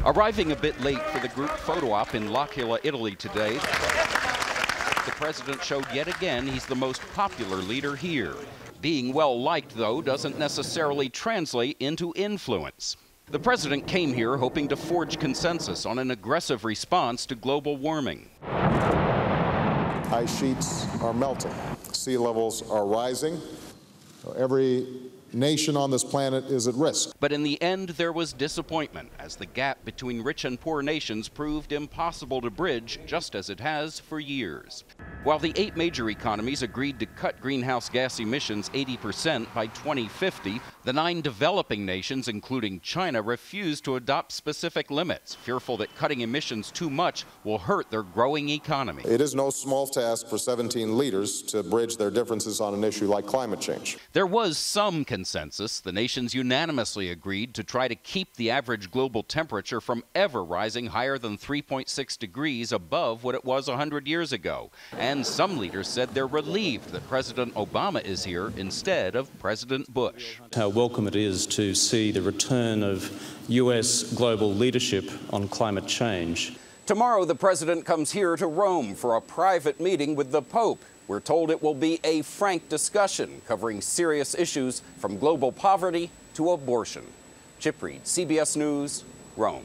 Arriving a bit late for the group photo op in L'Aquila, Italy today, the president showed yet again he's the most popular leader here. Being well-liked, though, doesn't necessarily translate into influence. The president came here hoping to forge consensus on an aggressive response to global warming. Ice sheets are melting. Sea levels are rising. Every nation on this planet is at risk. But in the end, there was disappointment as the gap between rich and poor nations proved impossible to bridge, just as it has for years. While the 8 major economies agreed to cut greenhouse gas emissions 80% by 2050, the 9 developing nations, including China, refused to adopt specific limits, fearful that cutting emissions too much will hurt their growing economy. It is no small task for 17 leaders to bridge their differences on an issue like climate change. There was some consensus. The nations unanimously agreed to try to keep the average global temperature from ever rising higher than 3.6 degrees above what it was 100 years ago. And some leaders said they're relieved that President Obama is here instead of President Bush. How welcome it is to see the return of U.S. global leadership on climate change. Tomorrow, the president comes here to Rome for a private meeting with the Pope. We're told it will be a frank discussion covering serious issues from global poverty to abortion. Chip Reid, CBS News, Rome.